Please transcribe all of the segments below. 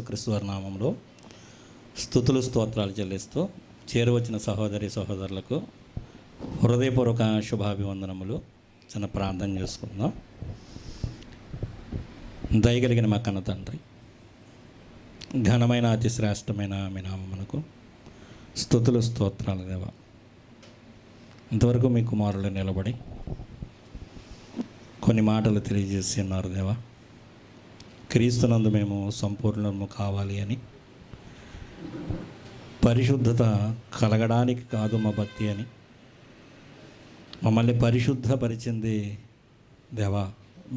యేసుక్రీస్తు వారి నామంలో స్తుతులు స్తోత్రాలు చెల్లిస్తూ చేరువచ్చిన సహోదరి సహోదరులకు హృదయపూర్వక శుభాభివందనములు. చిన్న ప్రార్థన చేసుకుందాం. దయగలిగిన మా కన్న తండ్రి, ఘనమైన అతి శ్రేష్టమైన మీ నామమునకు స్తుతులు స్తోత్రాలు దేవా. ఇంతవరకు మీ కుమారులు నిలబడి కొన్ని మాటలు తెలియజేసి ఉన్నారు దేవా. క్రీస్తునందు మేము సంపూర్ణము కావాలి అని, పరిశుద్ధత కలగడానికి కాదు మా భక్తి అని, మమ్మల్ని పరిశుద్ధపరిచింది దేవా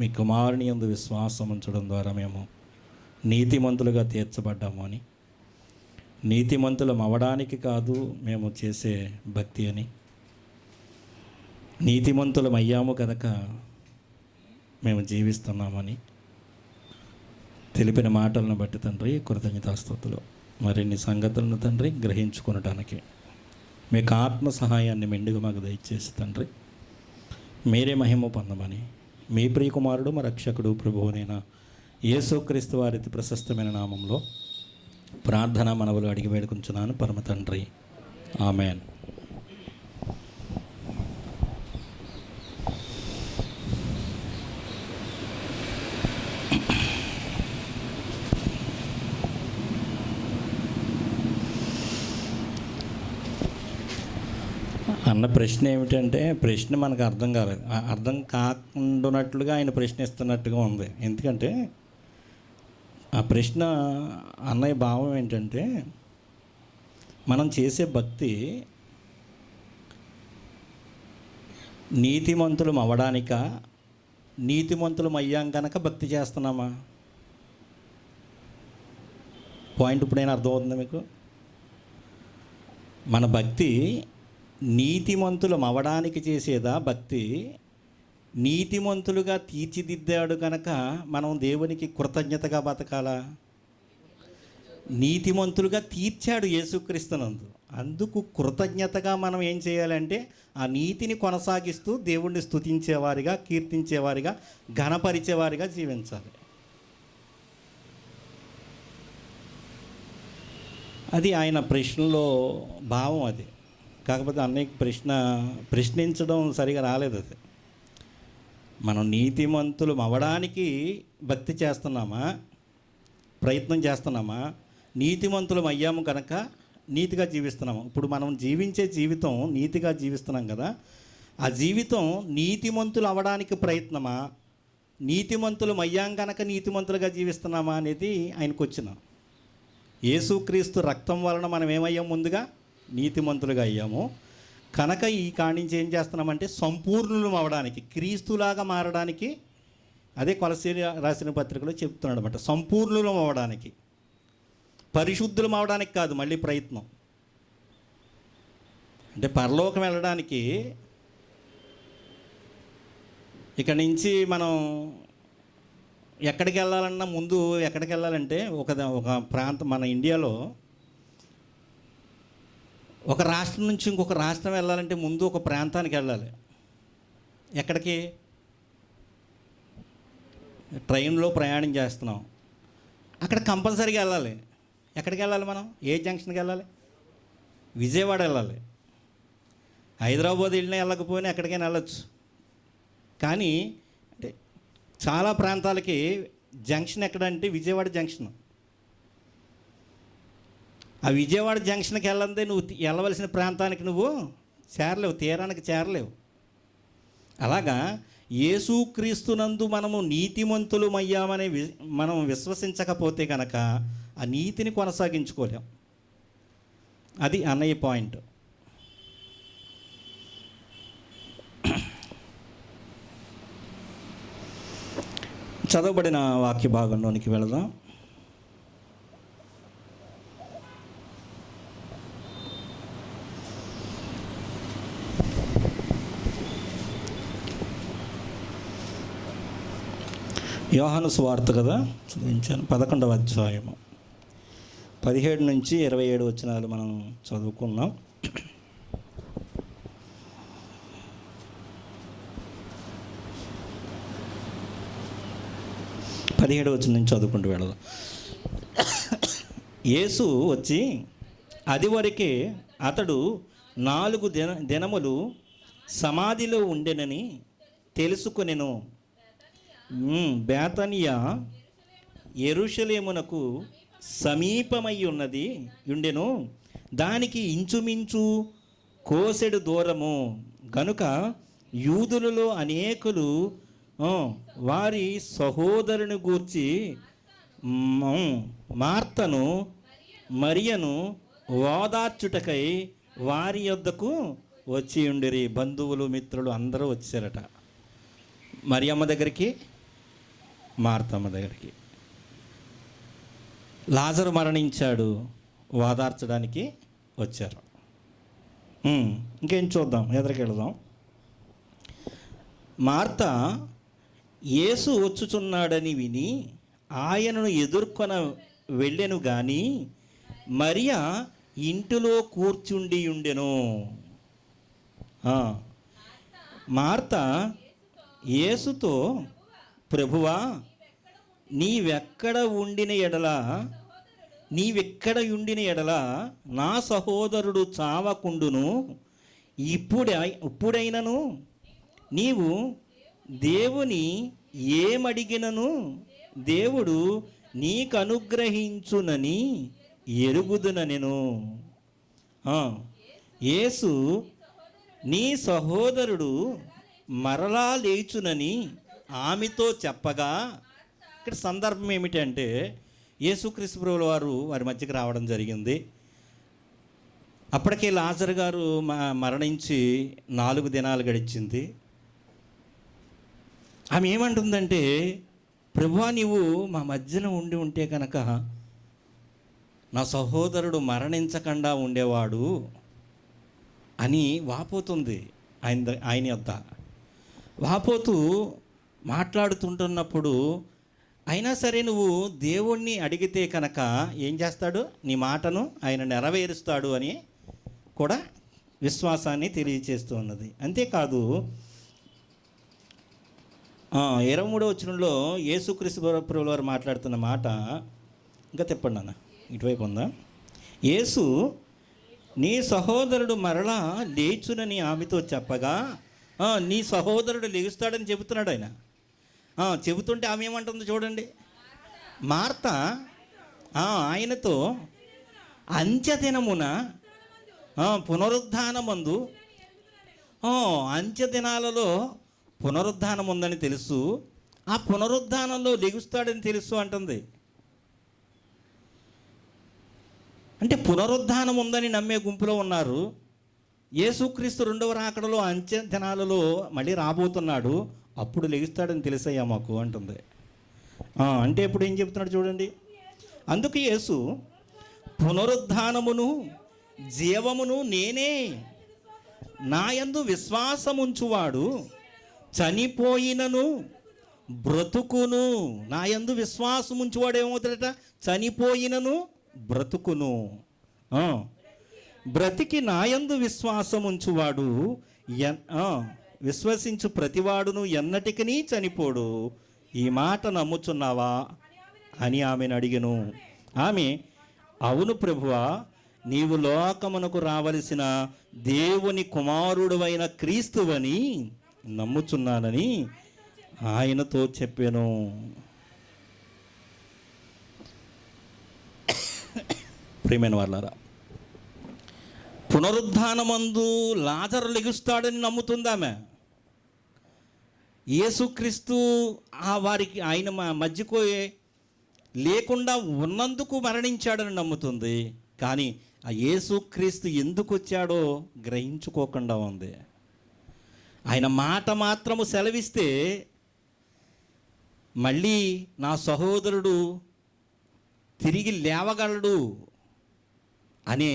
మీ కుమారుని యందు విశ్వాసం ఉంచడం ద్వారా మేము నీతిమంతులుగా తీర్చబడ్డాము అని, నీతిమంతులం అవ్వడానికి కాదు మేము చేసే భక్తి అని, నీతిమంతులం అయ్యాము కనుక మేము జీవిస్తున్నామని తెలిపిన మాటలను బట్టి తండ్రి కృతజ్ఞతాస్తుతులు. మరిన్ని సంగతులను తండ్రి గ్రహించుకొనటానికి మీకు ఆత్మ సహాయాన్ని మెండుగా మాకు దయచేసి తండ్రి మీరే మహిమ పొందమని మీ ప్రియకుమారుడు మా రక్షకుడు ప్రభువునైన యేసుక్రీస్తు వారి ప్రశస్తమైన నామంలో ప్రార్థన మనవులు అడిగి వేడుకుంటున్నాను పరమ తండ్రి, ఆమెన్. అన్న ప్రశ్న ఏమిటంటే, ప్రశ్న మనకు అర్థం కాలేదు, అర్థం కాకుండానట్లుగా ఆయన ప్రశ్నిస్తున్నట్టుగా ఉంది. ఎందుకంటే ఆ ప్రశ్న అన్నయ్య భావం ఏంటంటే, మనం చేసే భక్తి నీతిమంతులం అవ్వడానిక, నీతిమంతులం అయ్యాం కనుక భక్తి చేస్తున్నామా? పాయింట్ ఇప్పుడైనా అర్థమవుతుందా మీకు? మన భక్తి నీతిమంతులం అవ్వడానికి చేసేదా భక్తి? నీతిమంతులుగా తీర్చిదిద్దాడు కనుక మనం దేవునికి కృతజ్ఞతగా బతకాలా? నీతిమంతులుగా తీర్చాడు యేసుక్రీస్తునందు, అందుకు కృతజ్ఞతగా మనం ఏం చేయాలంటే ఆ నీతిని కొనసాగిస్తూ దేవుణ్ణి స్తుతించేవారిగా, కీర్తించేవారిగా, ఘనపరిచేవారిగా జీవించాలి. అది ఆయన ప్రశ్నలో భావం. అది కాకపోతే అన్నయ్యకి ప్రశ్నించడం సరిగా రాలేదు. అది మనం నీతిమంతులు అవ్వడానికి భక్తి చేస్తున్నామా, ప్రయత్నం చేస్తున్నామా? నీతిమంతులం అయ్యాము కనుక నీతిగా జీవిస్తున్నాము. ఇప్పుడు మనం జీవించే జీవితం నీతిగా జీవిస్తున్నాం కదా, ఆ జీవితం నీతిమంతులు అవ్వడానికి ప్రయత్నమా, నీతిమంతులం అయ్యాం కనుక నీతిమంతులుగా జీవిస్తున్నామా అనేది ఆయనకు వచ్చిన. యేసుక్రీస్తు రక్తం వలన మనం ఏమయ్యాం? ముందుగా నీతిమంతులుగా అయ్యాము కనుక ఈ కాడి నుంచి ఏం చేస్తున్నామంటే సంపూర్ణులం అవ్వడానికి, క్రీస్తులాగా మారడానికి. అదే కొలస్సీ రాసిన పత్రికలో చెప్తున్నాడు అనమాట. సంపూర్ణులం అవ్వడానికి, పరిశుద్ధులం అవ్వడానికి కాదు మళ్ళీ ప్రయత్నం. అంటే పరలోకం వెళ్ళడానికి ఇక్కడి నుంచి మనం ఎక్కడికి వెళ్ళాలన్నా ముందు ఎక్కడికి వెళ్ళాలంటే ఒక ప్రాంతం, మన ఇండియాలో ఒక రాష్ట్రం నుంచి ఇంకొక రాష్ట్రం వెళ్ళాలంటే ముందు ఒక ప్రాంతానికి వెళ్ళాలి. ఎక్కడికి? ట్రైన్లో ప్రయాణం చేస్తున్నాం, అక్కడ కంపల్సరీగా వెళ్ళాలి. ఎక్కడికి వెళ్ళాలి? మనం ఏ జంక్షన్కి వెళ్ళాలి? విజయవాడ వెళ్ళాలి. హైదరాబాద్ వెళ్ళినా వెళ్ళకపోయినా ఎక్కడికైనా వెళ్ళచ్చు. కానీ అంటే చాలా ప్రాంతాలకి జంక్షన్ ఎక్కడంటే విజయవాడ జంక్షన్. ఆ విజయవాడ జంక్షన్కి వెళ్ళందే నువ్వు వెళ్ళవలసిన ప్రాంతానికి నువ్వు చేరలేవు, తీరానికి చేరలేవు. అలాగా యేసుక్రీస్తునందు మనము నీతిమంతులమయ్యామని మనం విశ్వసించకపోతే కనుక ఆ నీతిని కొనసాగించుకోలేం. అది అన్నయ్య పాయింట్. చదవబడిన వాక్య భాగంలోనికి వెళదాం. యోహాను సువార్త కదా చదివించాను, 11వ అధ్యాయము 17 నుంచి 27 వచనాలు మనం చదువుకున్నాం. 17 వచనం నుంచి చదువుకుంటూ వెళదాం. యేసు వచ్చి అది వరకే అతడు 4 దినములు సమాధిలో ఉండెనని తెలుసుకొనెను. బేతనియా యెరూషలేమునకు సమీపమై ఉండెను. దానికి ఇంచుమించు కోసెడు దూరము గనుక యూదులలో అనేకులు వారి సహోదరుని గూర్చి మార్తను మరియను ఓదార్చుటకై వారి యొద్దకు వచ్చి ఉండిరి. బంధువులు మిత్రులు అందరూ వచ్చారట మరియమ్మ దగ్గరికి, మార్తమ్మ దగ్గరికి. లాజరు మరణించాడు, ఓదార్చడానికి వచ్చారు. ఇంకేం చూద్దాం, ఎదురుకెళ్దాం. మార్త యేసు వచ్చుచున్నాడని విని ఆయనను ఎదుర్కొన వెళ్ళెను గాని మరియ ఇంటిలో కూర్చుండి ఉండెను. మార్త యేసుతో, ప్రభువా, నీవెక్కడ ఉండిన ఎడల నా సహోదరుడు చావకుండును. ఇప్పుడైనను నీవు దేవుని ఏమడిగినను దేవుడు నీకు అనుగ్రహించునని ఎరుగుదునెను. యేసు నీ సహోదరుడు మరలా లేచునని ఆమెతో చెప్పగా, ఇక్కడ సందర్భం ఏమిటంటే యేసుక్రీస్తు ప్రభువుల వారు వారి మధ్యకి రావడం జరిగింది. అప్పటికే లాజరు గారు మరణించి 4 దినాలు గడిచింది. ఆమె ఏమంటుందంటే, ప్రభువా, నీవు మా మధ్యన ఉండి ఉంటే కనుక నా సహోదరుడు మరణించకుండా ఉండేవాడు అని వాపోతుంది. ఆయన యొద్ద వాపోతూ మాట్లాడుతుంటున్నప్పుడు, అయినా సరే నువ్వు దేవుణ్ణి అడిగితే కనుక ఏం చేస్తాడు, నీ మాటను ఆయన నెరవేరుస్తాడు అని కూడా విశ్వాసాన్ని తెలియచేస్తూ ఉన్నది. అంతేకాదు 23వ వచనంలో యేసుక్రీస్తు ప్రభువుల వారు మాట్లాడుతున్న మాట ఇంకా తిప్పండి అన్న, ఇటువైపు ఉందా. యేసు నీ సహోదరుడు మరలా లేచునని ఆమెతో చెప్పగా, నీ సహోదరుడు లేస్తాడని చెబుతున్నాడు ఆయన. చెబుతుంటే ఆమె ఏమంటుందో చూడండి. మార్త ఆయనతో అంత్యదినమున పునరుద్ధానమందు, అంత్యదినాలలో పునరుద్ధానం ఉందని తెలుసు, ఆ పునరుద్ధానంలో లెగుస్తాడని తెలుసు అంటుంది. అంటే పునరుద్ధానం ఉందని నమ్మే గుంపులో ఉన్నారు. యేసుక్రీస్తు 2వ రాకడలో అంత్య దినాలలో మళ్ళీ రాబోతున్నాడు, అప్పుడు లెగుస్తాడని తెలుసయ్యా మాకు అంటుంది. అంటే ఇప్పుడు ఏం చెప్తున్నాడు చూడండి. అందుకు యేసు, పునరుద్ధానమును జీవమును నేనే, నాయందు విశ్వాసముంచువాడు చనిపోయినను బ్రతుకును. నాయందు విశ్వాసముంచువాడు ఏమవుతాడట, చనిపోయినను బ్రతుకును. బ్రతికి నాయందు విశ్వాసముంచువాడు విశ్వసించు ప్రతివాడును ఎన్నటికీ చనిపోడు. ఈ మాట నమ్ముచున్నావా అని ఆమెను అడిగెను. ఆమె, అవును ప్రభువా, నీవు లోకమునకు రావలసిన దేవుని కుమారుడువైన క్రీస్తువని నమ్ముచున్నానని ఆయనతో చెప్పాను. ప్రియమైన వాళ్ళారా, పునరుద్ధానమందు లాజరు లెగుస్తాడని నమ్ముతుందామె. యేసుక్రీస్తు వారికి ఆయన మధ్యకు లేకుండా ఉన్నందుకు మరణించాడని నమ్ముతుంది. కానీ ఆ యేసుక్రీస్తు ఎందుకు వచ్చాడో గ్రహించుకోకుండా ఉంది. ఆయన మాట మాత్రము సెలవిస్తే మళ్ళీ నా సహోదరుడు తిరిగి లేవగలడు అనే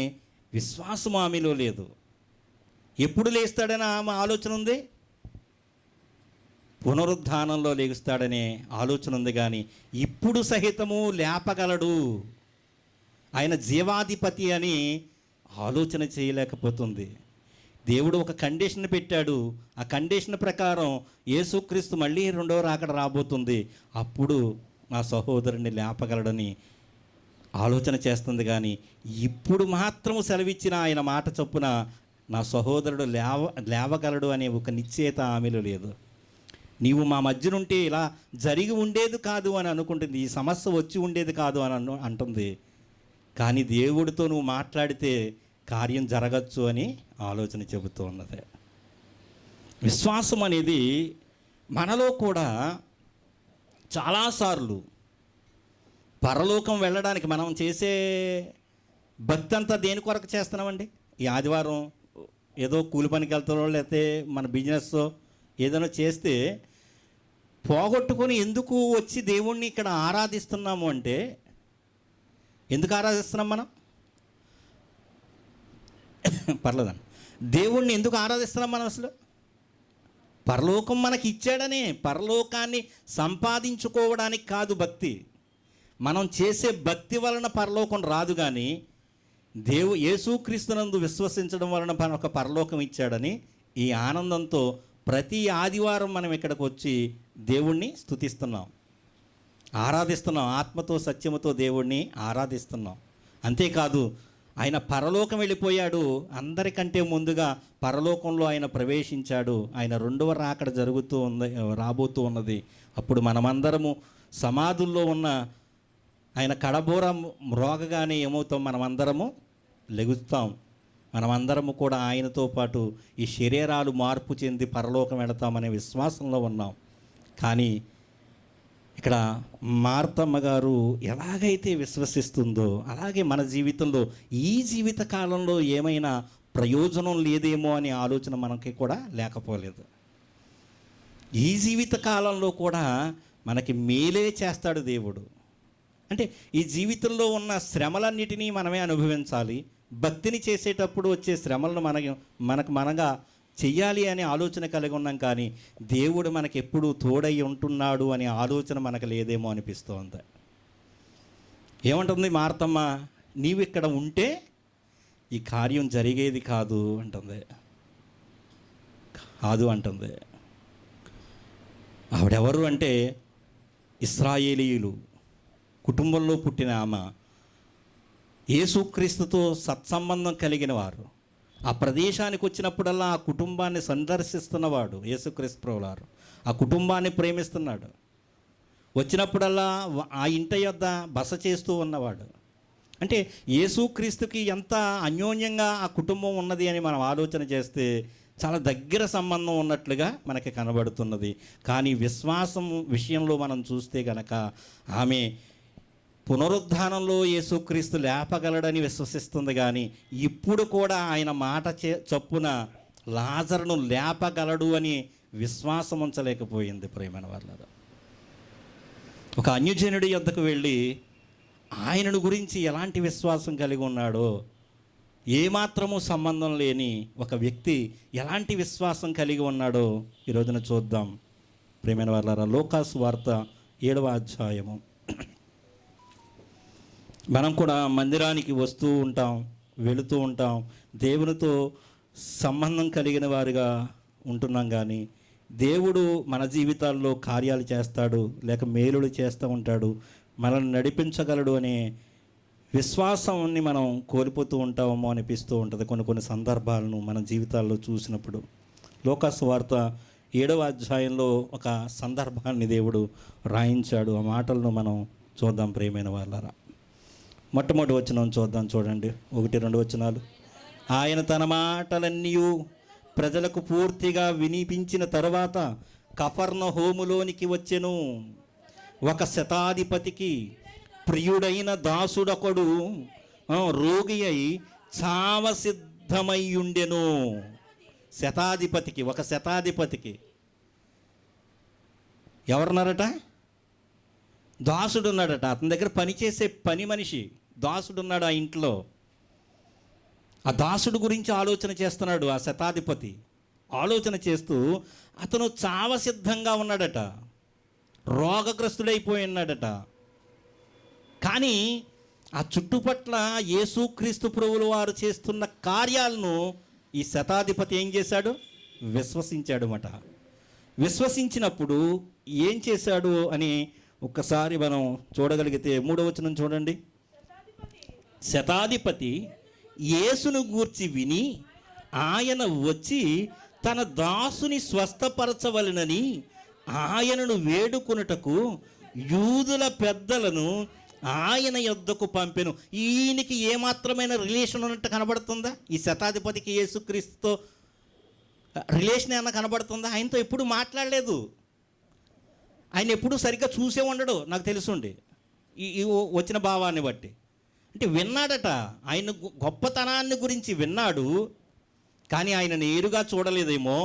విశ్వాసం ఆమెలో లేదు. ఎప్పుడు లేస్తాడని ఆమె ఆలోచన ఉంది, పునరుద్ధానంలో లేస్తాడనే ఆలోచన ఉంది. కానీ ఇప్పుడు సహితము లేపగలడు, ఆయన జీవాధిపతి అని ఆలోచన చేయలేకపోతుంది. దేవుడు ఒక కండిషన్ పెట్టాడు. ఆ కండిషన్ ప్రకారం యేసుక్రీస్తు మళ్ళీ 2వ రాకడ రాబోతుంది, అప్పుడు నా సహోదరుని లేపగలడని ఆలోచన చేస్తుంది. కానీ ఇప్పుడు మాత్రము సెలవిచ్చిన ఆయన మాట చొప్పున నా సహోదరుడు లేవగలడు అనే ఒక నిశ్చయత ఆమెలో లేదు. నీవు మా మధ్యనుంటే ఇలా జరిగి ఉండేది కాదు అని అనుకుంటుంది, ఈ సమస్య వచ్చి ఉండేది కాదు అని అంటుంది. కానీ దేవుడితో నువ్వు మాట్లాడితే కార్యం జరగచ్చు అని ఆలోచన చెబుతూ ఉన్నది. విశ్వాసం అనేది మనలో కూడా చాలాసార్లు పరలోకం వెళ్ళడానికి మనం చేసే భక్తి అంతా దేని కొరకు చేస్తున్నామండి? ఈ ఆదివారం ఏదో కూలి పనికి వెళ్తారో లేకపోతే మన బిజినెస్ ఏదైనా చేస్తే పోగొట్టుకొని ఎందుకు వచ్చి దేవుణ్ణి ఇక్కడ ఆరాధిస్తున్నాము అంటే, ఎందుకు ఆరాధిస్తున్నాం మనం? పర్లేదండి, దేవుణ్ణి ఎందుకు ఆరాధిస్తున్నాం మనం అసలు? పరలోకం మనకి ఇచ్చాడనే, పరలోకాన్ని సంపాదించుకోవడానికి కాదు భక్తి. మనం చేసే భక్తి వలన పరలోకం రాదు, కానీ యేసుక్రీస్తునందు విశ్వసించడం వలన మనకు పరలోకం ఇచ్చాడని ఈ ఆనందంతో ప్రతి ఆదివారం మనం ఇక్కడికి వచ్చి దేవుణ్ణి స్తుతిస్తున్నాం, ఆరాధిస్తున్నాం, ఆత్మతో సత్యముతో దేవుణ్ణి ఆరాధిస్తున్నాం. అంతేకాదు, ఆయన పరలోకం వెళ్ళిపోయాడు, అందరికంటే ముందుగా పరలోకంలో ఆయన ప్రవేశించాడు, ఆయన రెండవ రాకడ రాబోతూ ఉన్నది. అప్పుడు మనమందరము సమాధుల్లో ఉన్న ఆయన కడబోర మ్రోగగానే ఏమవుతాం? మనమందరము లెగుస్తాం. మనమందరము కూడా ఆయనతో పాటు ఈ శరీరాలు మార్పు చెంది పరలోకం వెళతామనే విశ్వాసంలో ఉన్నాం. కానీ ఇక్కడ మార్తమ్మ గారు ఎలాగైతే విశ్వసిస్తుందో అలాగే మన జీవితంలో ఈ జీవిత కాలంలో ఏమైనా ప్రయోజనం లేదేమో అనే ఆలోచన మనకి కూడా లేకపోలేదు. ఈ జీవిత కాలంలో కూడా మనకి మేలే చేస్తాడు దేవుడు. అంటే ఈ జీవితంలో ఉన్న శ్రమలన్నిటినీ మనమే అనుభవించాలి. భక్తిని చేసేటప్పుడు వచ్చే శ్రమలను మనగా చెయ్యాలి అనే ఆలోచన కలిగి ఉన్నాం. కానీ దేవుడు మనకి ఎప్పుడు తోడై ఉంటున్నాడు అనే ఆలోచన మనకు లేదేమో అనిపిస్తోంది. ఏమంటుంది మార్తమ్మ? నీవు ఇక్కడ ఉంటే ఈ కార్యం జరిగేది కాదు అంటుంది. ఆవిడెవరు అంటే ఇశ్రాయేలీయులు కుటుంబంలో పుట్టిన ఆమె, యేసుక్రీస్తుతో సత్సంబంధం కలిగిన వారు. ఆ ప్రదేశానికి వచ్చినప్పుడల్లా ఆ కుటుంబాన్ని సందర్శిస్తున్నవాడు యేసుక్రీస్తు ప్రభువారు. ఆ కుటుంబాన్ని ప్రేమిస్తున్నాడు. వచ్చినప్పుడల్లా ఆ ఇంటి యొద్ద బస చేస్తూ ఉన్నవాడు. అంటే యేసుక్రీస్తుకి ఎంత అన్యోన్యంగా ఆ కుటుంబం ఉన్నది అని మనం ఆలోచన చేస్తే చాలా దగ్గర సంబంధం ఉన్నట్లుగా మనకి కనబడుతున్నది. కానీ విశ్వాసం విషయంలో మనం చూస్తే గనక ఆమె పునరుద్ధానంలో యేసుక్రీస్తు లేపగలడని విశ్వసిస్తుంది. కానీ ఇప్పుడు కూడా ఆయన మాట చొప్పున లాజరును లేపగలడు అని విశ్వాసం ఉంచలేకపోయింది. ప్రియమైన వాళ్ళారా, ఒక అన్యజనుడి యొద్దకు వెళ్ళి ఆయనను గురించి ఎలాంటి విశ్వాసం కలిగి ఉన్నాడో, ఏమాత్రము సంబంధం లేని ఒక వ్యక్తి ఎలాంటి విశ్వాసం కలిగి ఉన్నాడో ఈరోజున చూద్దాం. ప్రియమైన వాళ్ళారా, లూకాసు వార్త 7వ అధ్యాయము. మనం కూడా మందిరానికి వస్తూ ఉంటాం, వెళుతూ ఉంటాం, దేవునితో సంబంధం కలిగిన వారిగా ఉంటున్నాం. కానీ దేవుడు మన జీవితాల్లో కార్యాలు చేస్తాడు, లేక మేలులు చేస్తూ ఉంటాడు, మనల్ని నడిపించగలడు అనే విశ్వాసాన్ని మనం కోల్పోతూ ఉంటామో అనిపిస్తూ ఉంటుంది కొన్ని సందర్భాలను మన జీవితాల్లో చూసినప్పుడు. లూకాసు వార్త 7వ అధ్యాయంలో ఒక సందర్భాన్ని దేవుడు రాయించాడు. ఆ మాటలను మనం చూద్దాం. ప్రియమైన వాళ్ళారా, మొట్టమొదటి వచనం చూద్దాం. చూడండి, 1-2 వచనాలు. ఆయన తన మాటలన్నీ ప్రజలకు పూర్తిగా వినిపించిన తరువాత కఫర్నహూములోనికి వచ్చెను. ఒక శతాధిపతికి ప్రియుడైన దాసుడొకడు రోగి అయి చావసిద్ధమయ్యుండెను. ఒక శతాధిపతికి ఎవరున్నారట? దాసుడు ఉన్నాడట. అతని దగ్గర పనిచేసే పని మనిషి దాసుడు ఉన్నాడు ఆ ఇంట్లో. ఆ దాసుడు గురించి ఆలోచన చేస్తున్నాడు ఆ శతాధిపతి. ఆలోచన చేస్తూ అతను చావసిద్ధంగా ఉన్నాడట, రోగగ్రస్తుడైపోయి ఉన్నాడట. కానీ ఆ చుట్టుపట్ల యేసుక్రీస్తు ప్రభువుల వారు చేస్తున్న కార్యాలను ఈ శతాధిపతి ఏం చేశాడు? విశ్వసించాడు మాట. విశ్వసించినప్పుడు ఏం చేశాడు అని ఒక్కసారి మనం చూడగలిగితే 3వ వచనం చూడండి. శతాధిపతి యేసును గూర్చి విని ఆయన వచ్చి తన దాసుని స్వస్థపరచవలెనని ఆయనను వేడుకొనుటకు యూదుల పెద్దలను ఆయన యొద్దకు పంపెను. ఈయనకి ఏమాత్రమైన రిలేషన్ ఉన్నట్టు కనబడుతుందా? ఈ శతాధిపతికి యేసుక్రీస్తుతో రిలేషన్ ఏమన్నా కనబడుతుందా? ఆయనతో ఎప్పుడు మాట్లాడలేదు, ఆయన ఎప్పుడు సరిగ్గా చూసే ఉండడు నాకు తెలుసుండి ఈ వచ్చిన భావాన్ని బట్టి. అంటే విన్నాడట, ఆయన గొప్పతనాన్ని గురించి విన్నాడు, కానీ ఆయన నేరుగా చూడలేదేమో.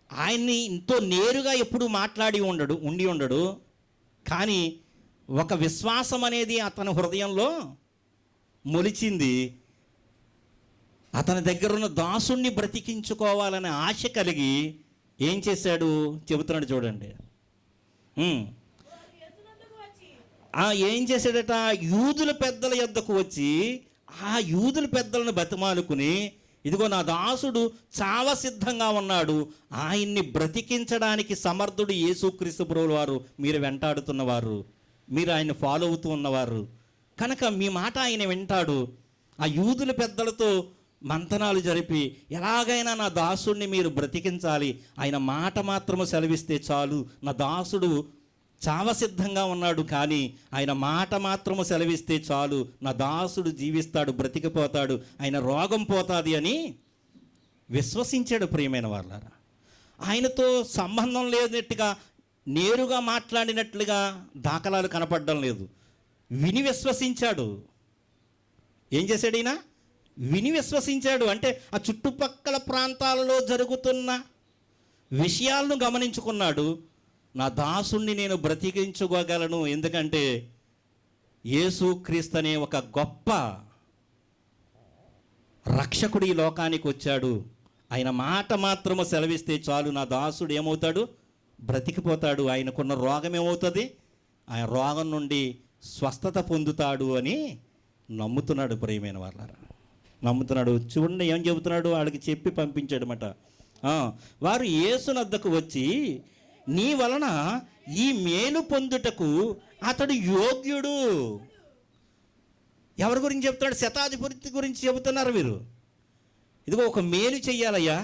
ఆయన్ని ఎంతో నేరుగా ఎప్పుడు మాట్లాడి ఉండి ఉండడు. కానీ ఒక విశ్వాసం అనేది అతని హృదయంలో మొలిచింది. అతని దగ్గర ఉన్న దాసుణ్ణి బ్రతికించుకోవాలనే ఆశ కలిగి ఏం చేశాడు చెబుతున్నాడు చూడండి. ఏం చేశాడట? యూదుల పెద్దల యొద్దకు వచ్చి ఆ యూదుల పెద్దలను బతిమాలుకుని, ఇదిగో నా దాసుడు చావ సిద్ధంగా ఉన్నాడు, ఆయన్ని బ్రతికించడానికి సమర్థుడు యేసుక్రీస్తు ప్రభువు వారు, మీరు వెంటాడుతున్నవారు, మీరు ఆయన ఫాలో అవుతూ ఉన్నవారు కనుక మీ మాట ఆయన వింటాడు. ఆ యూదుల పెద్దలతో మంతనాలు జరిపి ఎలాగైనా నా దాసుడిని మీరు బ్రతికించాలి, ఆయన మాట మాత్రము సెలవిస్తే చాలు, నా దాసుడు చావసిద్ధంగా ఉన్నాడు, కానీ ఆయన మాట మాత్రము సెలవిస్తే చాలు, నా దాసుడు జీవిస్తాడు, బ్రతికిపోతాడు, ఆయన రోగం పోతుంది అని విశ్వసించాడు. ప్రియమైన వాళ్ళారా, ఆయనతో సంబంధం లేనట్టుగా నేరుగా మాట్లాడినట్లుగా దాఖలాలు కనపడడం లేదు. విని విశ్వసించాడు. ఏం చేశాడు ఈయన? విని విశ్వసించాడు. అంటే ఆ చుట్టుపక్కల ప్రాంతాలలో జరుగుతున్న విషయాలను గమనించుకున్నాడు. నా దాసుణ్ణి నేను బ్రతికించుకోగలను, ఎందుకంటే యేసుక్రీస్తు అనే ఒక గొప్ప రక్షకుడు ఈ లోకానికి వచ్చాడు, ఆయన మాట మాత్రము సెలవిస్తే చాలు, నా దాసుడు ఏమవుతాడు? బ్రతికిపోతాడు, ఆయనకున్న రోగం ఏమవుతుంది? ఆయన రోగం నుండి స్వస్థత పొందుతాడు అని నమ్ముతున్నాడు. ప్రియమైన వాళ్ళారా, నమ్ముతున్నాడు. చూడండి ఏం చెబుతున్నాడు, వాళ్ళకి చెప్పి పంపించాడనమాట. వారు యేసునద్దకు వచ్చి, నీ వలన ఈ మేలు పొందుటకు అతడు యోగ్యుడు. ఎవరి గురించి చెప్తున్నాడు? శతాధిపతి గురించి చెబుతున్నారు వీరు. ఇదిగో ఒక మేలు చెయ్యాలయ్యా,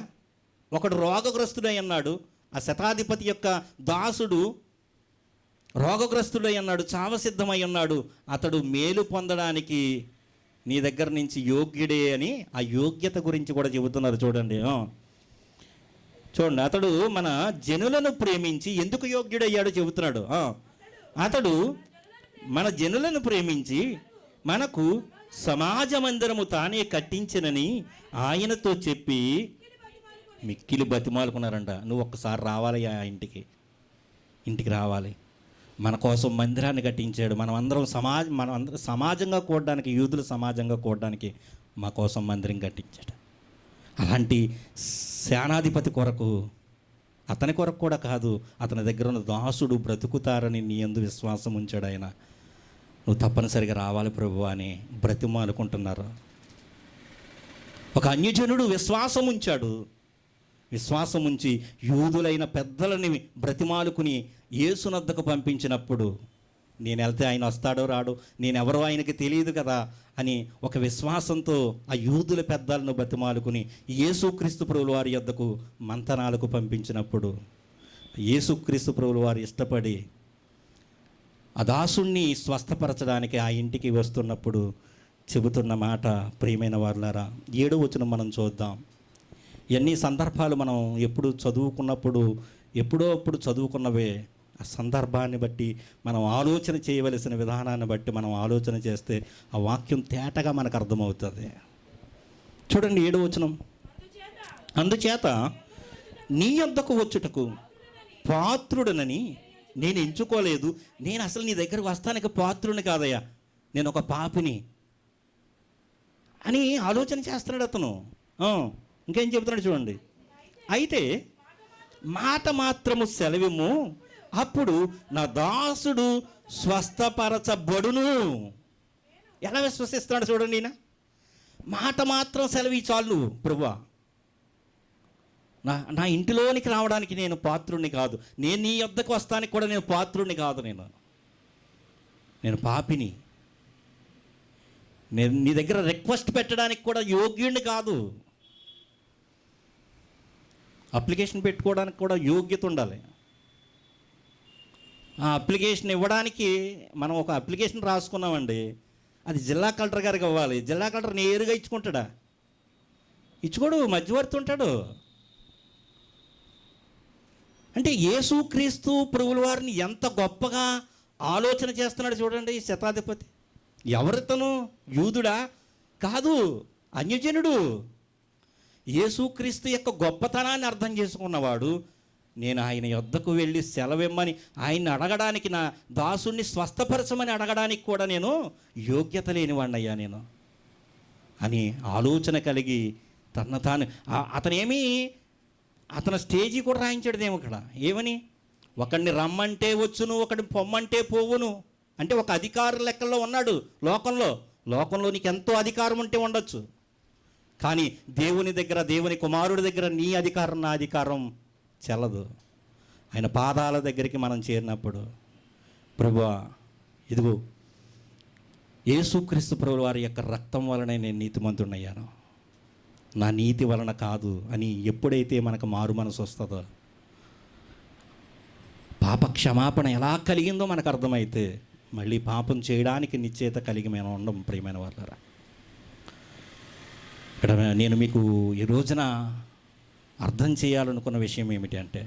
ఒకడు రోగగ్రస్తుడై అన్నాడు, ఆ శతాధిపతి యొక్క దాసుడు రోగగ్రస్తుడై అన్నాడు, చావసిద్ధమై ఉన్నాడు, అతడు మేలు పొందడానికి నీ దగ్గర నుంచి యోగ్యుడే అని ఆ యోగ్యత గురించి కూడా చెబుతున్నారు. చూడండి చూడండి, అతడు మన జనులను ప్రేమించి ఎందుకు యోగ్యుడయ్యాడో చెబుతున్నాడు. అతడు మన జనులను ప్రేమించి మనకు సమాజ మందిరము తానే కట్టించనని ఆయనతో చెప్పి మిక్కిలి బతిమాలుకున్నారంట. నువ్వు ఒక్కసారి రావాలి ఆ ఇంటికి రావాలి, మన కోసం మందిరాన్ని కట్టించాడు, మనమందరం సమాజంగా కూడడానికి, యూదులు సమాజంగా కూడడానికి మా కోసం మందిరం కట్టించాడు. అలాంటి సేనాధిపతి కొరకు, అతని కొరకు కూడా కాదు, అతని దగ్గర ఉన్న దాసుడు బ్రతుకుతారని నీ యందు విశ్వాసం ఉంచాడు ఆయన. నువ్వు తప్పనిసరిగా రావాలి ప్రభు అని బ్రతిమాలుకుంటున్నారు. ఒక అన్యజనుడు విశ్వాసం ఉంచాడు. విశ్వాసం ఉంచి యూదులైన పెద్దలని బ్రతిమాలుకుని యేసునద్దకు పంపించినప్పుడు, నేను వెళ్తే ఆయన వస్తాడో రాడో, నేనెవరో ఆయనకి తెలియదు కదా అని ఒక విశ్వాసంతో ఆ యూదుల పెద్దలను బతిమాలుకుని యేసుక్రీస్తు ప్రభువుల వారి యొద్దకు మంతనాలకు పంపించినప్పుడు, యేసుక్రీస్తు ప్రభువుల వారు ఇష్టపడి ఆ దాసుణ్ణి స్వస్థపరచడానికి ఆ ఇంటికి వస్తున్నప్పుడు చెబుతున్న మాట, ప్రియమైన వారులారా, 7వ వచనం మనం చూద్దాం. ఎన్ని సందర్భాలు మనం ఎప్పుడు చదువుకున్నప్పుడు, ఎప్పుడో అప్పుడు చదువుకున్నవే, ఆ సందర్భాన్ని బట్టి మనం ఆలోచన చేయవలసిన విధానాన్ని బట్టి మనం ఆలోచన చేస్తే ఆ వాక్యం తేటగా మనకు అర్థమవుతుంది. చూడండి 7వ వచనం, అందుచేత నీ యొద్దకు వచ్చుటకు పాత్రుడనని నేను ఎంచుకోలేదు, నేను అసలు నీ దగ్గరకు వస్తానికి పాత్రుని కాదయ్యా, నేను ఒక పాపిని అని ఆలోచన చేస్తున్నాడు అతను. ఇంకేం చెబుతున్నాడు చూడండి, అయితే మాట మాత్రము సెలవిము, అప్పుడు నా దాసుడు స్వస్థపరచబడును. ఎలా విశ్వసిస్తున్నాడు చూడండి ఈయన. మాట మాత్రం సెలవి చాలు నువ్వు ప్రభువా, నా ఇంటిలోనికి రావడానికి నేను పాత్రుడిని కాదు, నేను నీ యొద్దకు వస్తానికి కూడా నేను పాత్రుడిని కాదు, నేను పాపిని, నేను నీ దగ్గర రిక్వెస్ట్ పెట్టడానికి కూడా యోగ్యుడిని కాదు. అప్లికేషన్ పెట్టుకోవడానికి కూడా యోగ్యత ఉండాలి. ఆ అప్లికేషన్ ఇవ్వడానికి మనం ఒక అప్లికేషన్ రాసుకున్నామండి, అది జిల్లా కలెక్టర్ గారికి ఇవ్వాలి. జిల్లా కలెక్టర్ నేరుగా ఇచ్చుకుంటాడా? ఇచ్చుకోడు, మధ్యవర్తి ఉంటాడు. అంటే యేసుక్రీస్తు ప్రభువుల వారిని ఎంత గొప్పగా ఆలోచన చేస్తున్నాడు చూడండి ఈ శతాధిపతి. ఎవరితను? యూదుడా? కాదు, అన్యజనుడు. యేసుక్రీస్తు యొక్క గొప్పతనాన్ని అర్థం చేసుకున్నవాడు. నేను ఆయన యొద్దకు వెళ్ళి సెలవిమ్మని ఆయన్ని అడగడానికి, నా దాసుణ్ణి స్వస్థపరచమని అడగడానికి కూడా నేను యోగ్యత లేనివాడినయ్యా నేను అని ఆలోచన కలిగి తాను అతను స్టేజీ కూడా రాయించాడుదేమో ఇక్కడ. ఏమని? ఒకడిని రమ్మంటే వచ్చును, ఒకడిని పొమ్మంటే పోవును. అంటే ఒక అధికార లెక్కల్లో ఉన్నాడు లోకంలో నీకు ఎంతో అధికారం ఉంటే ఉండొచ్చు, కానీ దేవుని దగ్గర, దేవుని కుమారుడి దగ్గర నీ అధికారం నా అధికారం చెల్లదు. ఆయన పాదాల దగ్గరికి మనం చేరినప్పుడు, ప్రభువా ఇదిగో యేసుక్రీస్తు ప్రభువు వారి యొక్క రక్తం వలన నేను నీతిమంతుడయ్యాను, నా నీతి వలన కాదు అని ఎప్పుడైతే మనకు మారు మనసు వస్తుందో, పాప క్షమాపణ ఎలా కలిగిందో మనకు అర్థమైతే మళ్ళీ పాపం చేయడానికి నిశ్చయిత కలిగి మేము ఉండం. ప్రియమైన వాళ్ళరా, ఇక్కడ నేను మీకు ఈ రోజున అర్థం చేయాలనుకున్న విషయం ఏమిటి అంటే,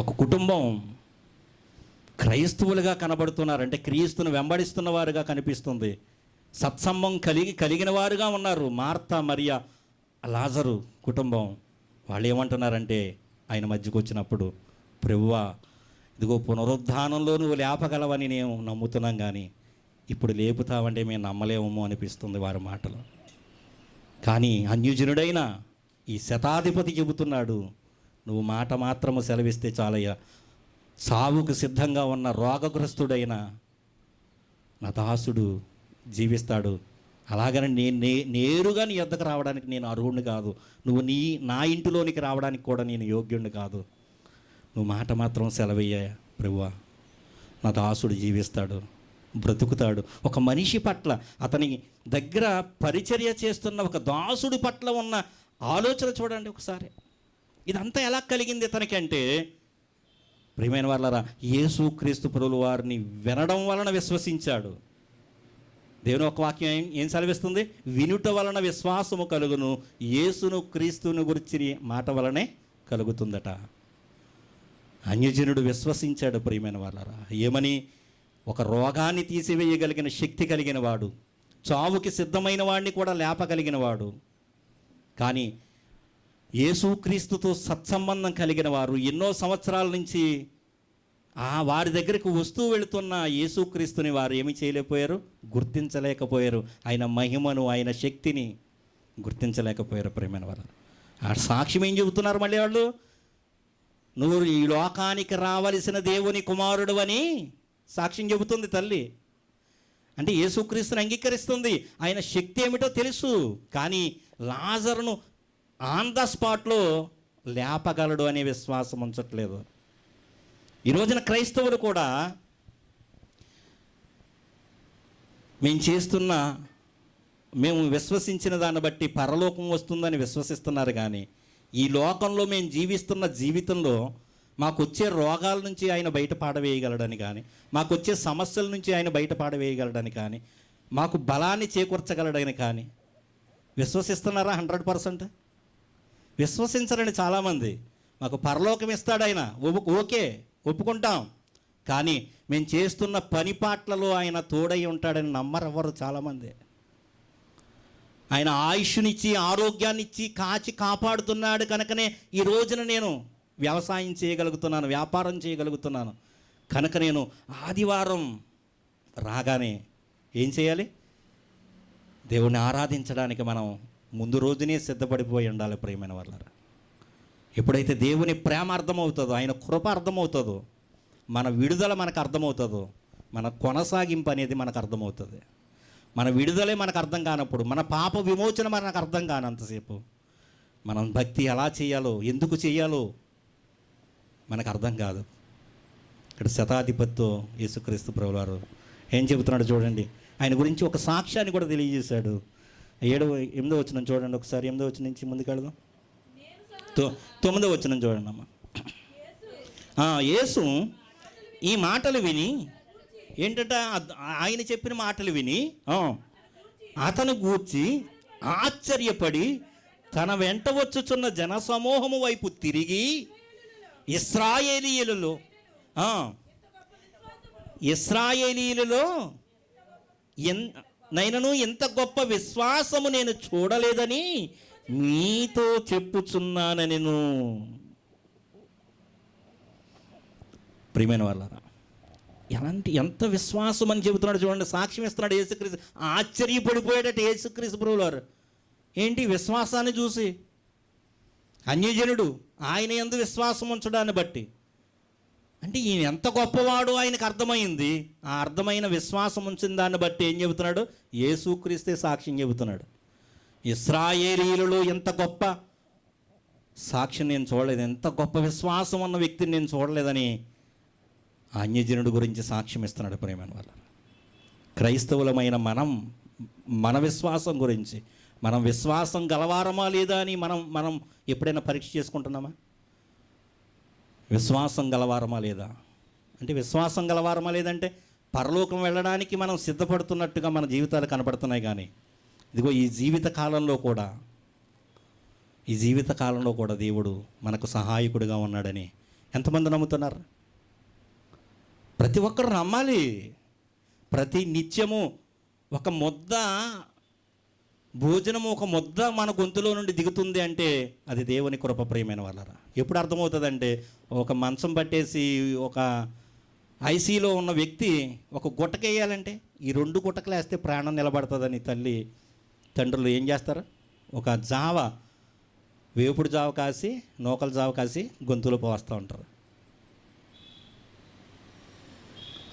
ఒక కుటుంబం క్రైస్తవులుగా కనబడుతున్నారంటే క్రీస్తును వెంబడిస్తున్న వారుగా కనిపిస్తుంది, సత్సంబం కలిగిన వారుగా ఉన్నారు. మార్తా, మరియా, లాజరు కుటుంబం వాళ్ళు ఏమంటున్నారంటే ఆయన మధ్యకు వచ్చినప్పుడు, ప్రభువా ఇదిగో పునరుద్ధానంలో నువ్వు లేపగలవని నేను నమ్ముతున్నాం, కానీ ఇప్పుడు లేపుతావంటే మేము నమ్మలేమో అనిపిస్తుంది వారి మాటలు. కానీ అన్యజనుడైన ఈ శతాధిపతి చెబుతున్నాడు, నువ్వు మాట మాత్రము సెలవిస్తే చాలయ్యా, సావుకు సిద్ధంగా ఉన్న రోగగ్రస్తుడైన నా దాసుడు జీవిస్తాడు. అలాగని నేరుగా నీ యొద్దకు రావడానికి నేను అర్హుడిని కాదు, నువ్వు నా ఇంటిలోనికి రావడానికి కూడా నేను యోగ్యుడిని కాదు, నువ్వు మాట మాత్రం సెలవయ్యా ప్రభువా, నా దాసుడు జీవిస్తాడు, బ్రతుకుతాడు. ఒక మనిషి పట్ల, అతని దగ్గర పరిచర్య చేస్తున్న ఒక దాసుడి పట్ల ఉన్న ఆలోచన చూడండి ఒకసారి. ఇదంతా ఎలా కలిగింది ఇతనికంటే, ప్రియమైన వాళ్ళరా, యేసుక్రీస్తు ప్రభువుల వారిని వినడం వలన విశ్వసించాడు. దేవుని ఒక వాక్యం ఏం సెలవిస్తుంది? వినుట వలన విశ్వాసము కలుగును, యేసును క్రీస్తుని గురించి మాట వలనే కలుగుతుందట. అన్యజనుడు విశ్వసించాడు. ప్రియమైన వాళ్ళరా, ఏమని? ఒక రోగాన్ని తీసివేయగలిగిన శక్తి కలిగిన వాడు, చావుకి సిద్ధమైన వాడిని కూడా లేపగలిగిన వాడు, కానీ యేసుక్రీస్తుతో సత్సంబంధం కలిగిన వారు ఎన్నో సంవత్సరాల నుంచి వారి దగ్గరికి వస్తూ వెళుతున్న యేసుక్రీస్తుని వారు ఏమి చేయలేకపోయారు? గుర్తించలేకపోయారు. ఆయన మహిమను, ఆయన శక్తిని గుర్తించలేకపోయారు. ప్రియమైన వారు, ఆ సాక్ష్యం ఏం చెబుతున్నారు మళ్ళీ వాళ్ళు? నువ్వు ఈ లోకానికి రావలసిన దేవుని కుమారుడు అని సాక్ష్యం చెబుతుంది తల్లి. అంటే యేసుక్రీస్తుని అంగీకరిస్తుంది, ఆయన శక్తి ఏమిటో తెలుసు, కానీ లాజరును ఆన్ ద స్పాట్లో లేపగలడు అనే విశ్వాసం ఉంచట్లేదు. ఈ రోజున క్రైస్తవులు కూడా మేము విశ్వసించిన దాన్ని బట్టి పరలోకం వస్తుందని విశ్వసిస్తున్నారు, కానీ ఈ లోకంలో మేము జీవిస్తున్న జీవితంలో మాకు వచ్చే రోగాల నుంచి ఆయన బయట పాడవేయగలడని కానీ, మాకు వచ్చే సమస్యల నుంచి ఆయన బయట పాడవేయగలడని కానీ, మాకు బలాన్ని చేకూర్చగలడని కానీ విశ్వసిస్తున్నారా? 100% విశ్వసించరండి చాలామంది. మాకు పరలోకం ఇస్తాడు ఆయన, ఓకే ఒప్పుకుంటాం, కానీ మేము చేస్తున్న పని పాటలలో ఆయన తోడై ఉంటాడని నమ్మరెవరు చాలామంది. ఆయన ఆయుష్నిచ్చి, ఆరోగ్యాన్నిచ్చి, కాపాడుతున్నాడు కనుకనే ఈ రోజున నేను వ్యవసాయం చేయగలుగుతున్నాను, వ్యాపారం చేయగలుగుతున్నాను. కనుక నేను ఆదివారం రాగానే ఏం చేయాలి? దేవుణ్ణి ఆరాధించడానికి మనం ముందు రోజునే సిద్ధపడిపోయి ఉండాలి. ప్రియమైన వాళ్ళారా, ఎప్పుడైతే దేవుని ప్రేమ అర్థమవుతుందో, ఆయన కృప అర్థమవుతుందో, మన విడుదల మనకు అర్థమవుతుందో, మన కొనసాగింపు అనేది మనకు అర్థమవుతుంది. మన విడుదలే మనకు అర్థం కానప్పుడు, మన పాప విమోచన మనకు అర్థం కానంతసేపు మనం భక్తి ఎలా చేయాలో, ఎందుకు చేయాలో మనకు అర్థం కాదు. ఇక్కడ శతాధిపతితో యేసుక్రీస్తు ప్రభువారు ఏం చెబుతున్నాడు చూడండి. ఆయన గురించి ఒక సాక్ష్యాన్ని కూడా తెలియజేశాడు. 8వ వచనం చూడండి ఒకసారి. 8వ వచనం నుంచి ముందుకు వెళదాం. 9వ వచనం చూడండి అమ్మ. యేసు ఈ మాటలు విని, ఏంటంటే ఆయన చెప్పిన మాటలు విని అతను గూర్చి ఆశ్చర్యపడి తన వెంట వచ్చుచున్న జనసమూహము వైపు తిరిగి, ఇశ్రాయేలీయులలో నైనను ఇంత గొప్ప విశ్వాసము నేను చూడలేదని మీతో చెప్పుచున్నాను నేను. ప్రియమైన వాళ్ళారా, ఎంత విశ్వాసం అని చెబుతున్నాడు చూడండి. సాక్ష్యం ఇస్తున్నాడు యేసుక్రీస్తు. ఆశ్చర్యపడిపోయాడట యేసుక్రీస్తు ప్రభువువారు. ఏంటి విశ్వాసాన్ని చూసి? అన్యజనుడు ఆయన యందు విశ్వాసం ఉంచడాన్ని బట్టి, అంటే ఈయన ఎంత గొప్పవాడు ఆయనకు అర్థమైంది. ఆ అర్థమైన విశ్వాసం ఉంచిన దాన్ని బట్టి ఏం చెబుతున్నాడు? యేసుక్రీస్తే సాక్ష్యం చెబుతున్నాడు. ఇశ్రాయేలీయులలో ఎంత గొప్ప సాక్ష్యం నేను చూడలేదు, ఎంత గొప్ప విశ్వాసం ఉన్న వ్యక్తిని నేను చూడలేదని అన్యజనుడు గురించి సాక్ష్యం ఇస్తున్నాడు. ప్రియమైన వాళ్ళ, క్రైస్తవులమైన మన విశ్వాసం గురించి, మనం విశ్వాసం గలవారమా లేదా అని మనం ఎప్పుడైనా పరీక్ష చేసుకుంటున్నామా? విశ్వాసం గలవారమా లేదా అంటే, విశ్వాసం గలవారమా లేదంటే పరలోకం వెళ్ళడానికి మనం సిద్ధపడుతున్నట్టుగా మన జీవితాలు కనపడుతున్నాయి. కానీ ఇదిగో ఈ జీవిత కాలంలో కూడా దేవుడు మనకు సహాయకుడిగా ఉన్నాడని ఎంతమంది నమ్ముతున్నారు? ప్రతి ఒక్కరు నమ్మాలి. ప్రతి నిత్యము ఒక ముద్ద భోజనము, ఒక ముద్ద మన గొంతులో నుండి దిగుతుంది అంటే అది దేవుని కృప. ప్రియమైన వాళ్ళరా, ఎప్పుడు అర్థమవుతుందంటే, ఒక మంచం పట్టేసి ఒక ఐసీలో ఉన్న వ్యక్తి ఒక గుట్టకేయాలంటే, ఈ 2 గుట్టకలు వేస్తే ప్రాణం నిలబడుతుందని తండ్రులు ఏం చేస్తారు? ఒక వేపుడు జావ కాసి, నూకల జావ కాసి గొంతులో పోస్తూ ఉంటారు.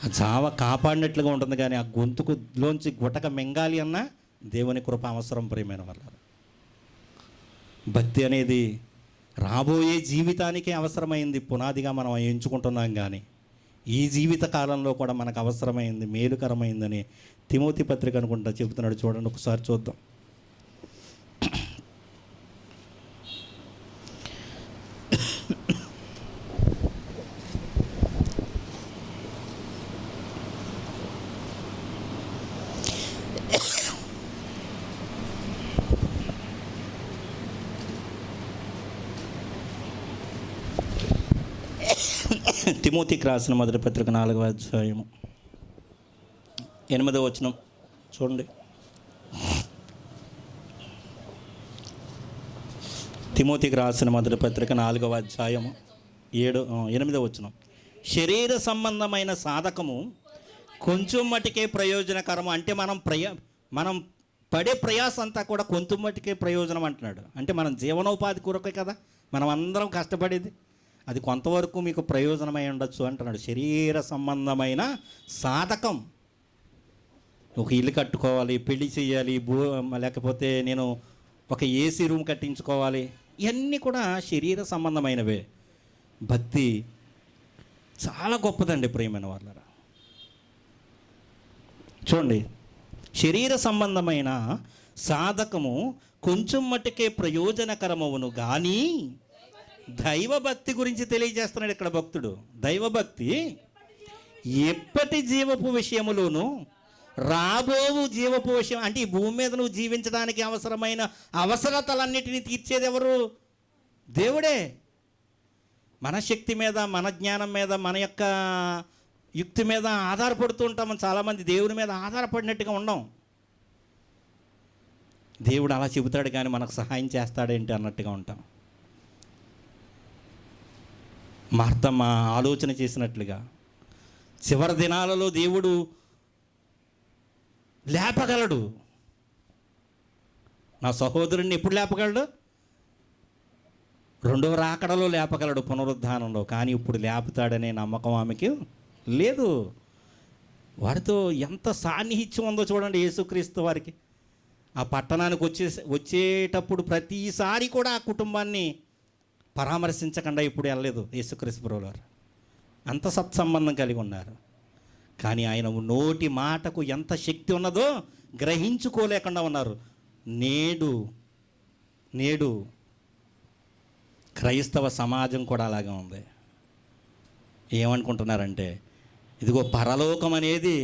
ఆ జావ కాపాడినట్లుగా ఉంటుంది, కానీ ఆ గొంతుకులోంచి గుట్టక మింగాలి అన్నా దేవుని కృప అవసరం. ప్రియమైన వాళ్ళ, భక్తి అనేది రాబోయే జీవితానికి అవసరమైంది, పునాదిగా మనం ఎంచుకుంటున్నాం. కానీ ఈ జీవిత కాలంలో కూడా మనకు అవసరమైంది, మేలుకరమైందని తిమోతి పత్రిక అనుకుంటా చెబుతున్నాడు. చూడండి ఒకసారి చూద్దాం. తిమోతికి రాసిన మొదటి పత్రిక 4వ అధ్యాయము 8వ వచనం చూడండి. తిమోతికి రాసిన మొదటి పత్రిక 4వ అధ్యాయము 8వ వచనం. శరీర సంబంధమైన సాధకము కొంచెం మటుకే ప్రయోజనకరము. అంటే మనం పడే ప్రయాస అంతా కూడా కొంచెం మటుకే ప్రయోజనం అంటున్నాడు. అంటే మనం జీవనోపాధి కొరకే కదా మనం అందరం కష్టపడేది, అది కొంతవరకు మీకు ప్రయోజనమై ఉండొచ్చు అంటున్నాడు. శరీర సంబంధమైన సాధకం, ఒక ఇల్లు కట్టుకోవాలి, పెళ్లి చేయాలి, లేకపోతే నేను ఒక ఏసీ రూమ్ కట్టించుకోవాలి, ఇవన్నీ కూడా శరీర సంబంధమైనవే. భక్తి చాలా గొప్పదండి ప్రియమైన వాళ్ళరా. చూడండి, శరీర సంబంధమైన సాధకము కొంచెం మట్టుకే ప్రయోజనకరమవును, కానీ దైవభక్తి గురించి తెలియజేస్తున్నాడు ఇక్కడ భక్తుడు. దైవభక్తి ఎప్పటి జీవపు విషయములోను రాబోవు జీవపు విషయం, అంటే ఈ భూమి మీద నువ్వు జీవించడానికి అవసరమైన అవసరతలన్నిటినీ తీర్చేది ఎవరు? దేవుడే. మన శక్తి మీద, మన జ్ఞానం మీద, మన యొక్క యుక్తి మీద ఆధారపడుతూ ఉంటాం. చాలామంది దేవుని మీద ఆధారపడినట్టుగా ఉండం. దేవుడు అలా చెబుతాడు కానీ మనకు సహాయం చేస్తాడేంటి అన్నట్టుగా ఉంటాం. మార్తమ్మ ఆలోచన చేసినట్లుగా చివరి దినాలలో దేవుడు లేపగలడు. నా సహోదరుడిని ఎప్పుడు లేపగలడు? 2వ రాకడలో లేపగలడు, పునరుద్ధానంలో. కానీ ఇప్పుడు లేపుతాడనే నమ్మకం ఆమెకి లేదు. వారితో ఎంత సాన్నిహిత్యం ఉందో చూడండి యేసుక్రీస్తు వారికి. ఆ పట్టణానికి వచ్చేటప్పుడు ప్రతిసారి కూడా ఆ కుటుంబాన్ని పరామర్శించకుండా ఇప్పుడు వెళ్ళలేదు యేసుక్రీస్తు ప్రభువువారు. అంత సత్సంబంధం కలిగి ఉన్నారు. కానీ ఆయన నోటి మాటకు ఎంత శక్తి ఉన్నదో గ్రహించుకోలేకుండా ఉన్నారు. నేడు నేడు క్రైస్తవ సమాజం కూడా అలాగే ఉంది. ఏమనుకుంటున్నారంటే, ఇదిగో పరలోకం అనేది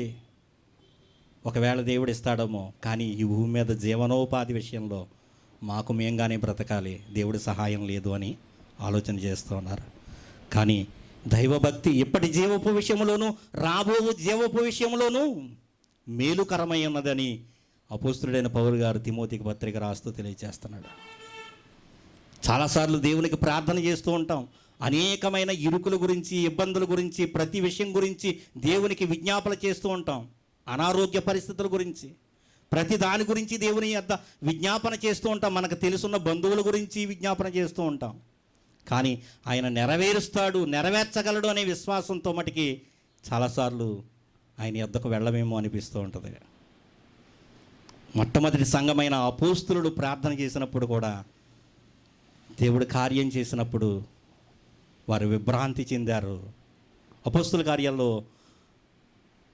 ఒకవేళ దేవుడు ఇస్తాడేమో, కానీ ఈ భూమి మీద జీవనోపాధి విషయంలో మాకు మేంగానే బ్రతకాలి, దేవుడి సహాయం లేదు అని ఆలోచన చేస్తూ ఉన్నారు. కానీ దైవభక్తి ఇప్పటి జీవపు విషయంలోనూ రాబో జీవపు విషయంలోనూ మేలుకరమై ఉన్నదని అపోస్తలుడైన పౌలు గారు తిమోతికి పత్రిక రాస్తూ తెలియజేస్తున్నాడు. చాలాసార్లు దేవునికి ప్రార్థన చేస్తూ ఉంటాం. అనేకమైన ఇరుకుల గురించి, ఇబ్బందుల గురించి, ప్రతి విషయం గురించి దేవునికి విజ్ఞాపన చేస్తూ ఉంటాం. అనారోగ్య పరిస్థితుల గురించి, ప్రతి దాని గురించి దేవుని యొద్ద విజ్ఞాపన చేస్తూ ఉంటాం. మనకు తెలుసున్న బంధువుల గురించి విజ్ఞాపన చేస్తూ ఉంటాం. కానీ ఆయన నెరవేరుస్తాడు, నెరవేర్చగలడు అనే విశ్వాసంతో మటుకి చాలాసార్లు ఆయన యొద్దకు వెళ్ళమేమో అనిపిస్తూ ఉంటుంది. మొట్టమొదటి సంఘమైన అపోస్తలుడు ప్రార్థన చేసినప్పుడు కూడా, దేవుడు కార్యం చేసినప్పుడు వారు విభ్రాంతి చెందారు. అపోస్తల కార్యాల్లో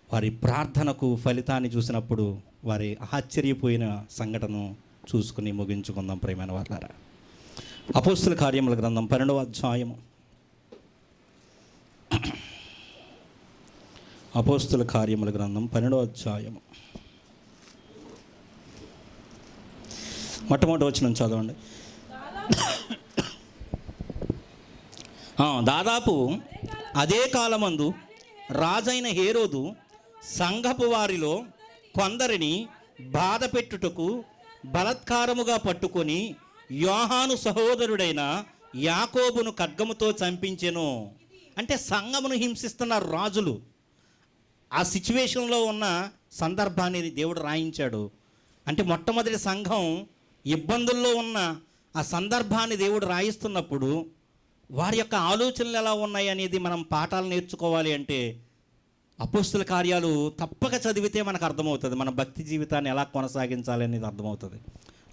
వారి ప్రార్థనకు ఫలితాన్ని చూసినప్పుడు వారి ఆశ్చర్యపోయిన సంఘటన చూసుకుని ముగించుకుందాం ప్రియమైన వాళ్ళారా. అపోస్తల కార్యముల గ్రంథం 12వ అధ్యాయము. అపోస్తల కార్యముల గ్రంథం 12వ అధ్యాయము మొట్టమొదటి వచనం చదవండి. దాదాపు అదే కాలమందు రాజైన హేరోదు సంఘపు వారిలో కొందరిని బాధ పెట్టుటకు బలత్కారముగా పట్టుకొని యోహాను సహోదరుడైన యాకోబును ఖడ్గముతో చంపించెను. అంటే సంఘమును హింసిస్తున్న రాజులు ఆ సిచ్యువేషన్లో ఉన్న సందర్భాన్ని దేవుడు రాయించాడు. అంటే మొట్టమొదటి సంఘం ఇబ్బందుల్లో ఉన్న ఆ సందర్భాన్ని దేవుడు రాయిస్తున్నప్పుడు వారి యొక్క ఆలోచనలు ఎలా ఉన్నాయి అనేది మనం పాఠాలు నేర్చుకోవాలి అంటే అపోస్తల కార్యాలు తప్పక చదివితే మనకు అర్థమవుతుంది. మన భక్తి జీవితాన్ని ఎలా కొనసాగించాలి అనేది అర్థమవుతుంది.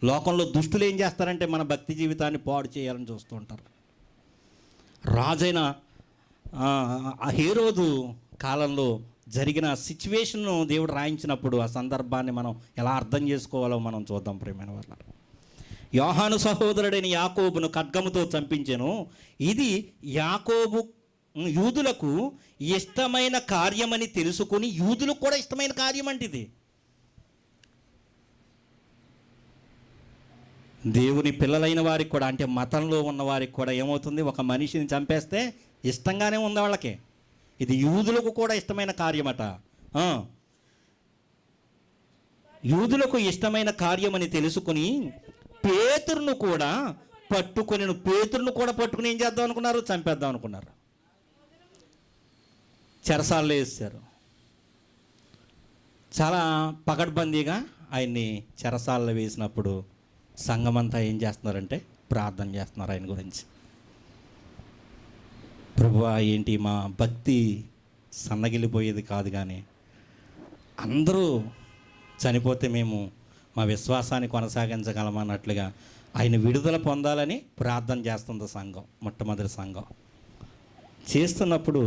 లోకంలో దుష్టులు ఏం చేస్తారంటే మన భక్తి జీవితాన్ని పాడు చేయాలని చూస్తూ ఉంటారు. రాజైన హేరోదు కాలంలో జరిగిన సిచ్యువేషన్ను దేవుడు రాయించినప్పుడు ఆ సందర్భాన్ని మనం ఎలా అర్థం చేసుకోవాలో మనం చూద్దాం ప్రియమైన వాళ్ళ. యోహాను సహోదరుడైన యాకోబును ఖడ్గముతో చంపించెను. ఇది యాకోబు యూదులకు ఇష్టమైన కార్యమని తెలుసుకుని, యూదులకు కూడా ఇష్టమైన కార్యం అంటే ఇది. దేవుని పిల్లలైన వారికి కూడా, అంటే మతంలో ఉన్న వారికి కూడా ఏమవుతుంది, ఒక మనిషిని చంపేస్తే ఇష్టంగానే ఉంది వాళ్ళకి. ఇది యూదులకు కూడా ఇష్టమైన కార్యమట. యూదులకు ఇష్టమైన కార్యమని తెలుసుకుని పేతురును కూడా పట్టుకుని ఏం చేద్దాం అనుకున్నారు, చంపేద్దాం అనుకున్నారు. చెరసాల్లో వేసారు. చాలా పకడ్బందీగా ఆయన్ని చెరసాల్లో వేసినప్పుడు సంఘమంతా ఏం చేస్తున్నారంటే ప్రార్థన చేస్తున్నారు ఆయన గురించి. ప్రభువా, ఏంటి మా భక్తి సన్నగిలిపోయేది కాదు, కానీ అందరూ చనిపోతే మేము మా విశ్వాసాన్ని కొనసాగించగలమన్నట్లుగా ఆయన విడుదల పొందాలని ప్రార్థన చేస్తుంది సంఘం. మొట్టమొదటి సంఘం చేస్తున్నప్పుడు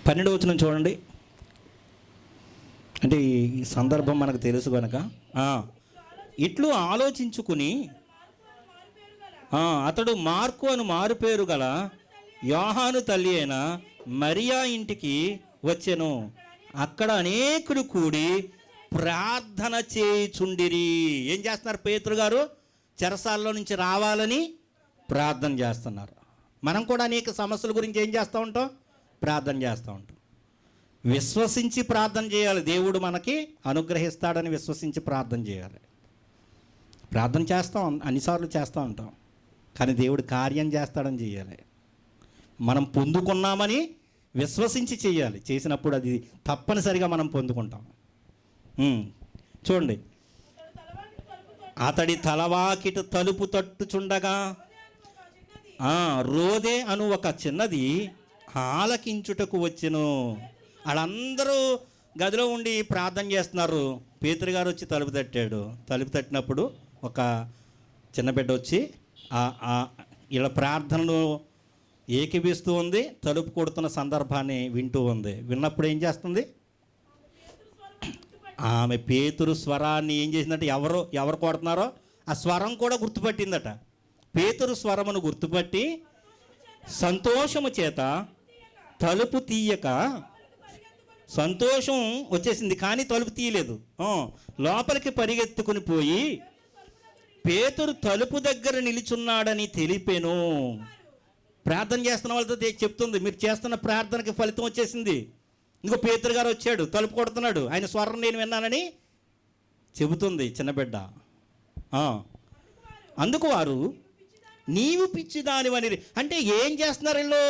12వ వచనం చూడండి. అంటే ఈ సందర్భం మనకు తెలుసు కనుక, ఇట్లు ఆలోచించుకుని అతడు మార్కు అని మారుపేరు గల యోహాను తల్లి అయిన మరియా ఇంటికి వచ్చెను. అక్కడ అనేకులు కూడి ప్రార్థన చేయుచుండిరి. ఏం చేస్తున్నారు? పేతురు గారు చెరసాల్లో నుంచి రావాలని ప్రార్థన చేస్తున్నారు. మనం కూడా అనేక సమస్యల గురించి ఏం చేస్తూ ఉంటాం? ప్రార్థన చేస్తూ ఉంటాం. విశ్వసించి ప్రార్థన చేయాలి. దేవుడు మనకి అనుగ్రహిస్తాడని విశ్వసించి ప్రార్థన చేయాలి. ప్రార్థన చేస్తాం, అన్నిసార్లు చేస్తూ ఉంటాం, కానీ దేవుడు కార్యం చేస్తాడని చేయాలి. మనం పొందుకున్నామని విశ్వసించి చేయాలి. చేసినప్పుడు అది తప్పనిసరిగా మనం పొందుకుంటాం. చూడండి, అతడి తలవాకిట తలుపు తట్టుచుండగా రోదే అను ఒక చిన్నది ఆలకించుటకు వచ్చెను. వాళ్ళందరూ గదిలో ఉండి ప్రార్థన చేస్తున్నారు. పేతురు గారు వచ్చి తలుపు తట్టాడు. తలుపు తట్టినప్పుడు ఒక చిన్న బిడ్డ వచ్చి వీళ్ళ ప్రార్థనలు ఏకీపిస్తూ ఉంది, తలుపు కొడుతున్న సందర్భాన్ని వింటూ ఉంది. విన్నప్పుడు ఏం చేస్తుంది? ఆమె పేతురు స్వరాన్ని ఏం చేసిందంటే ఎవరు కొడుతున్నారో ఆ స్వరం కూడా గుర్తుపట్టిందట. పేతురు స్వరమును గుర్తుపట్టి సంతోషము చేత తలుపు తీయక, సంతోషం వచ్చేసింది కానీ తలుపు తీయలేదు, లోపలికి పరిగెత్తుకుని పోయి పేతురు తలుపు దగ్గర నిలుచున్నాడని తెలిపెను. ప్రార్థన చేస్తున్న వాళ్ళతో చెప్తుంది, మీరు చేస్తున్న ప్రార్థనకి ఫలితం వచ్చేసింది. ఇంకో పేతురు గారు వచ్చాడు, తలుపు కొడుతున్నాడు, ఆయన స్వరం నేను విన్నానని చెబుతుంది చిన్న బిడ్డ. అందుకు వారు నీవు పిచ్చిదానివని, అంటే ఏం చేస్తున్నారు వీళ్ళు?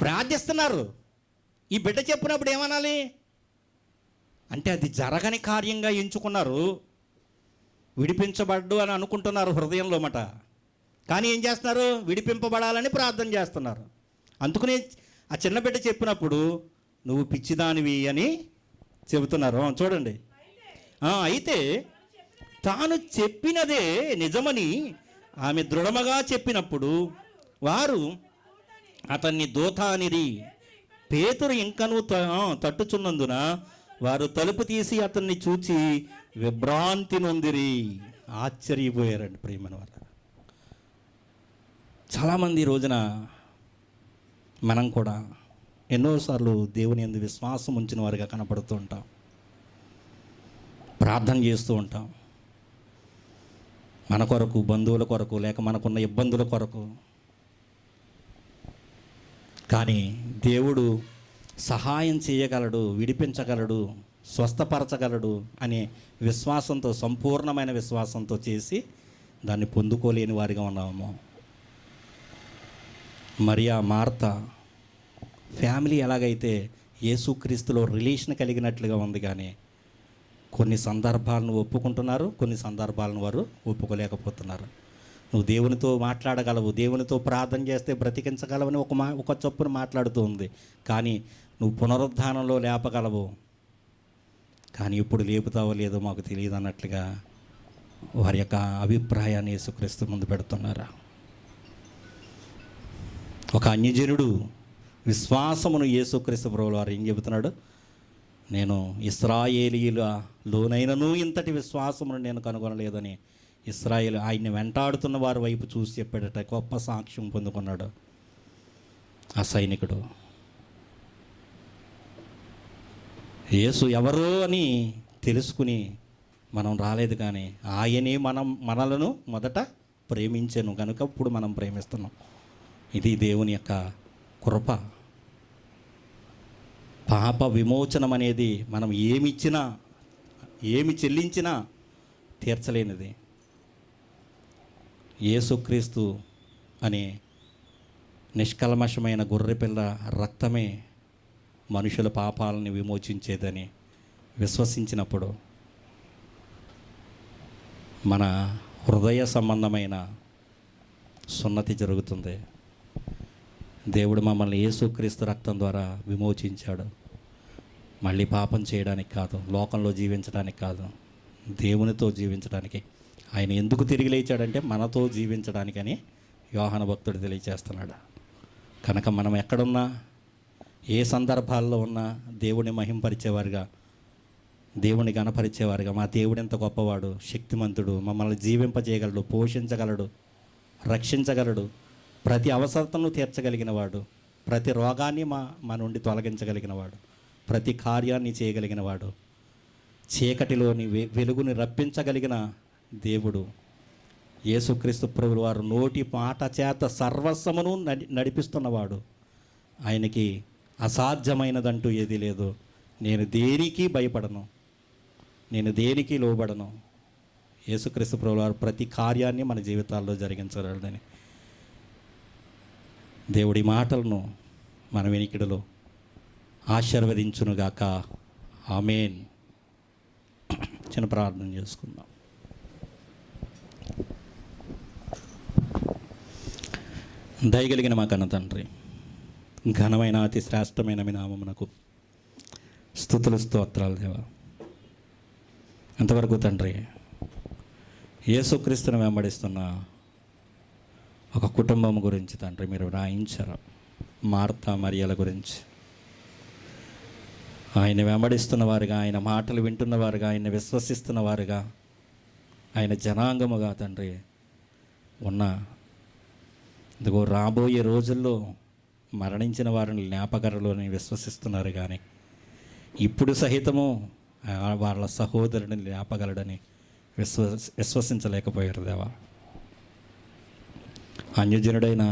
ప్రార్థిస్తున్నారు. ఈ బిడ్డ చెప్పినప్పుడు ఏమనాలి అంటే అది జరగని కార్యంగా ఎంచుకున్నారు. విడిపించబడ్డు అని అనుకుంటున్నారు హృదయంలో మాట, కానీ ఏం చేస్తున్నారు? విడిపింపబడాలని ప్రార్థన చేస్తున్నారు. అందుకనే ఆ చిన్న బిడ్డ చెప్పినప్పుడు నువ్వు పిచ్చిదానివి అని చెబుతున్నారు. చూడండి, అయితే తాను చెప్పినదే నిజమని ఆమె దృఢముగా చెప్పినప్పుడు వారు అతన్ని దూతానిరి. పేతురు ఇంకనూ తట్టుచున్నందున వారు తలుపు తీసి అతన్ని చూచి విభ్రాంతి నొందిరి, ఆశ్చర్యపోయారండి. ప్రియమైన వారు, చాలామంది ఈ రోజున మనం కూడా ఎన్నోసార్లు దేవుని యందు విశ్వాసం ఉంచిన వారిగా కనపడుతూ ఉంటాం, ప్రార్థన చేస్తూ ఉంటాం, మన కొరకు, బంధువుల కొరకు, లేక మనకున్న ఇబ్బందుల కొరకు. కానీ దేవుడు సహాయం చేయగలడు, విడిపించగలడు, స్వస్థపరచగలడు అనే విశ్వాసంతో, సంపూర్ణమైన విశ్వాసంతో చేసి దాన్ని పొందుకోలేని వారిగా ఉన్నాము. మరియా, మార్త ఫ్యామిలీ ఎలాగైతే యేసుక్రీస్తులో రిలేషన్ కలిగినట్లుగా ఉంది, కానీ కొన్ని సందర్భాలను ఒప్పుకుంటున్నారు, కొన్ని సందర్భాలను వారు ఒప్పుకోలేకపోతున్నారు. నువ్వు దేవునితో మాట్లాడగలవు, దేవునితో ప్రార్థన చేస్తే బ్రతికించగలవని ఒక చొప్పున మాట్లాడుతూ ఉంది, కానీ నువ్వు పునరుద్ధానంలో లేపగలవు, కానీ ఇప్పుడు లేపుతావో లేదో మాకు తెలియదు అన్నట్లుగా వారి యొక్క అభిప్రాయాన్ని యేసుక్రీస్తు ముందు పెడుతున్నారా? ఒక అన్యజనుడు విశ్వాసమును యేసుక్రీస్తు ప్రభువు వారు ఏం చెబుతున్నాడు? నేను ఇశ్రాయేలీయులలోనైనను ఇంతటి విశ్వాసమును నేను కనుగొనలేదని ఇశ్రాయేలు ఆయన్ని వెంటాడుతున్న వారి వైపు చూసి చెప్పాడట. గొప్ప సాక్ష్యం పొందుకున్నాడు ఆ సైనికుడు. యేసు ఎవరో అని తెలుసుకుని మనం రాలేదు, కానీ ఆయనే మనలను మొదట ప్రేమించాను కనుక ఇప్పుడు మనం ప్రేమిస్తున్నాం. ఇది దేవుని యొక్క కృప. పాప విమోచనం అనేది మనం ఏమిచ్చినా, ఏమి చెల్లించినా తీర్చలేనిది. యేసుక్రీస్తు అనే నిష్కల్మషమైన గొర్రెపిల్ల రక్తమే మనుషుల పాపాలని విమోచించేదని విశ్వసించినప్పుడు మన హృదయ సంబంధమైన సున్నతి జరుగుతుంది. దేవుడు మమ్మల్ని యేసుక్రీస్తు రక్తం ద్వారా విమోచించాడు. మళ్ళీ పాపం చేయడానికి కాదు, లోకంలో జీవించడానికి కాదు, దేవునితో జీవించడానికి. ఆయన ఎందుకు తిరిగి లేచాడంటే మనతో జీవించడానికని యోహాను భక్తుడు తెలియచేస్తున్నాడు. కనుక మనం ఎక్కడున్నా, ఏ సందర్భాల్లో ఉన్నా దేవుని మహింపరిచేవారుగా, దేవుని గణపరిచేవారుగా, మా దేవుడు ఎంత గొప్పవాడు, శక్తిమంతుడు, మమ్మల్ని జీవింపజేయగలడు, పోషించగలడు, రక్షించగలడు, ప్రతి అవసరతను తీర్చగలిగిన వాడు, ప్రతి రోగాన్ని మా నుండి తొలగించగలిగిన వాడు, ప్రతి కార్యాన్ని చేయగలిగిన వాడు, చీకటిలోని వెలుగుని రప్పించగలిగిన దేవుడు యేసుక్రీస్తు ప్రభువు వారు నోటి మాట చేత సర్వస్వమును నడిపిస్తున్నవాడు. ఆయనకి అసాధ్యమైనదంటూ ఏదీ లేదు. నేను దేనికి భయపడను, నేను దేనికి లోబడను. యేసుక్రీస్తు ప్రభువు వారు ప్రతి కార్యాన్ని మన జీవితాల్లో జరిగించగలడని దేవుడి మాటలను మన వెనికిడిలో ఆశీర్వదించునుగాక. ఆమేన్. చిన్న ప్రార్థన చేసుకుందాం. దయగలిగిన మా కన్న తండ్రి, ఘనమైన అతి శ్రేష్టమైన మీ నామమునకు స్తుతులు స్తోత్రాలు దేవా. ఎంతవరకు తండ్రి యేసుక్రీస్తును వెంబడిస్తున్న ఒక కుటుంబం గురించి తండ్రి మీరు రాయించారు. మార్తా మరియల గురించి. ఆయన వెంబడిస్తున్న వారుగా, ఆయన మాటలు వింటున్న వారుగా, ఆయన విశ్వసిస్తున్న వారుగా, ఆయన జనాంగముగా తండ్రి ఉన్న ఇదిగో రాబోయే రోజుల్లో మరణించిన వారిని జ్ఞాపకరలోని విశ్వసిస్తున్నారు. కానీ ఇప్పుడు సహితము వాళ్ళ సహోదరుని లేపగలడని విశ్వసించలేకపోయారు దేవా. అన్యజనుడైన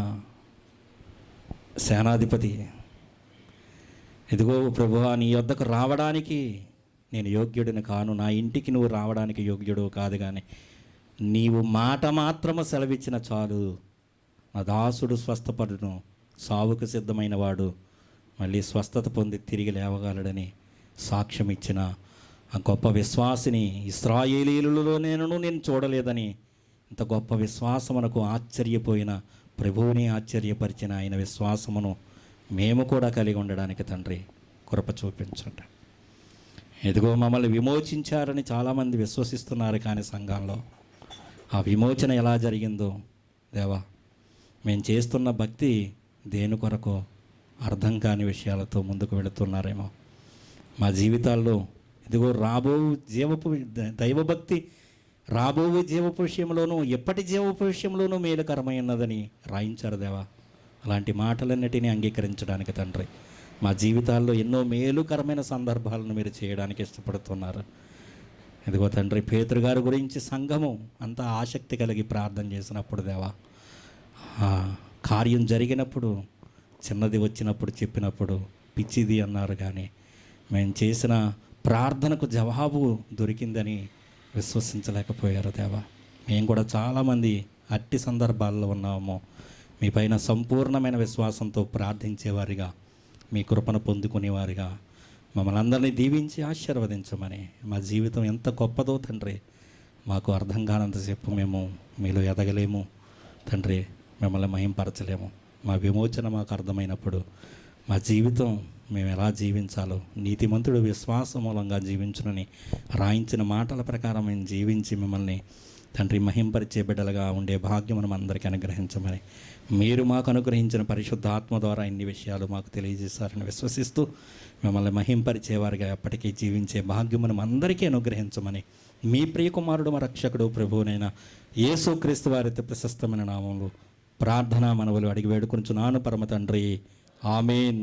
సేనాధిపతి ఇదిగో ప్రభువా, నీ యొద్దకు రావడానికి నేను యోగ్యుడిని కాను, నా ఇంటికి నువ్వు రావడానికి యోగ్యుడు కాదు, కానీ నీవు మాట మాత్రము సెలవిచ్చిన చాలు, నా దాసుడు స్వస్థపడును, సావుకు సిద్ధమైన వాడు మళ్ళీ స్వస్థత పొంది తిరిగి లేవగలడని సాక్ష్యం ఇచ్చిన ఆ గొప్ప విశ్వాసిని ఇశ్రాయేలీయులలో నేను చూడలేదని ఇంత గొప్ప విశ్వాసమునకు ఆశ్చర్యపోయిన ప్రభువుని ఆశ్చర్యపరిచిన ఆయన విశ్వాసమును మేము కూడా కలిగి ఉండడానికి తండ్రి కృప చూపించండి. ఎదుగో మమ్మల్ని విమోచించారని చాలామంది విశ్వసిస్తున్నారు, కానీ సంఘంలో ఆ విమోచన ఎలా జరిగిందో దేవా, మేము చేస్తున్న భక్తి దేని కొరకు అర్థం కాని విషయాలతో ముందుకు వెళుతున్నారేమో. మా జీవితాల్లో ఇదిగో దైవభక్తి రాబోవు జీవపు విషయంలోనూ ఎప్పటి జీవపు విషయంలోనూ మేలుకరమైనదని రాయించారు దేవా. అలాంటి మాటలన్నిటినీ అంగీకరించడానికి తండ్రి మా జీవితాల్లో ఎన్నో మేలుకరమైన సందర్భాలను మీరు చేయడానికి ఇష్టపడుతున్నారు. ఇదిగో తండ్రి, పేతురు గారి గురించి సంఘము అంతా ఆసక్తి కలిగి ప్రార్థన చేసినప్పుడు దేవా, కార్యం జరిగినప్పుడు చిన్నది వచ్చినప్పుడు చెప్పినప్పుడు పిచ్చిది అన్నారు, కానీ మేము చేసిన ప్రార్థనకు జవాబు దొరికిందని విశ్వసించలేకపోయారు దేవా. మేము కూడా చాలామంది అట్టి సందర్భాల్లో ఉన్నాము. మీ పైన సంపూర్ణమైన విశ్వాసంతో ప్రార్థించేవారిగా, మీ కృపను పొందుకునేవారిగా మమ్మల్ని అందరినీ దీవించి ఆశీర్వదించమని. మా జీవితం ఎంత గొప్పదో తండ్రి, మాకు అర్థం కానంతసేపు మేము మీలో ఎదగలేము తండ్రి, మిమ్మల్ని మహింపరచలేము. మా విమోచన మాకు అర్థమైనప్పుడు మా జీవితం మేము ఎలా జీవించాలో, నీతిమంతుడు విశ్వాస మూలంగా జీవించునని రాయించిన మాటల ప్రకారం మేము జీవించి మిమ్మల్ని తండ్రి మహింపరిచే బిడ్డలుగా ఉండే భాగ్యం మనం అందరికీ అనుగ్రహించమని, మీరు మాకు అనుగ్రహించిన పరిశుద్ధ ఆత్మ ద్వారా ఇన్ని విషయాలు మాకు తెలియజేశారని విశ్వసిస్తూ మిమ్మల్ని మహింపరిచేవారిగా ఎప్పటికీ జీవించే భాగ్యం మనం అందరికీ అనుగ్రహించమని మీ ప్రియకుమారుడు మా రక్షకుడు ప్రభువునైన యేసుక్రీస్తు వారి ప్రశస్తమైన నామంలో ప్రార్థన మనవులు అడిగి వేడుకొనుచున్నాను పరమ తండ్రి. ఆమేన్.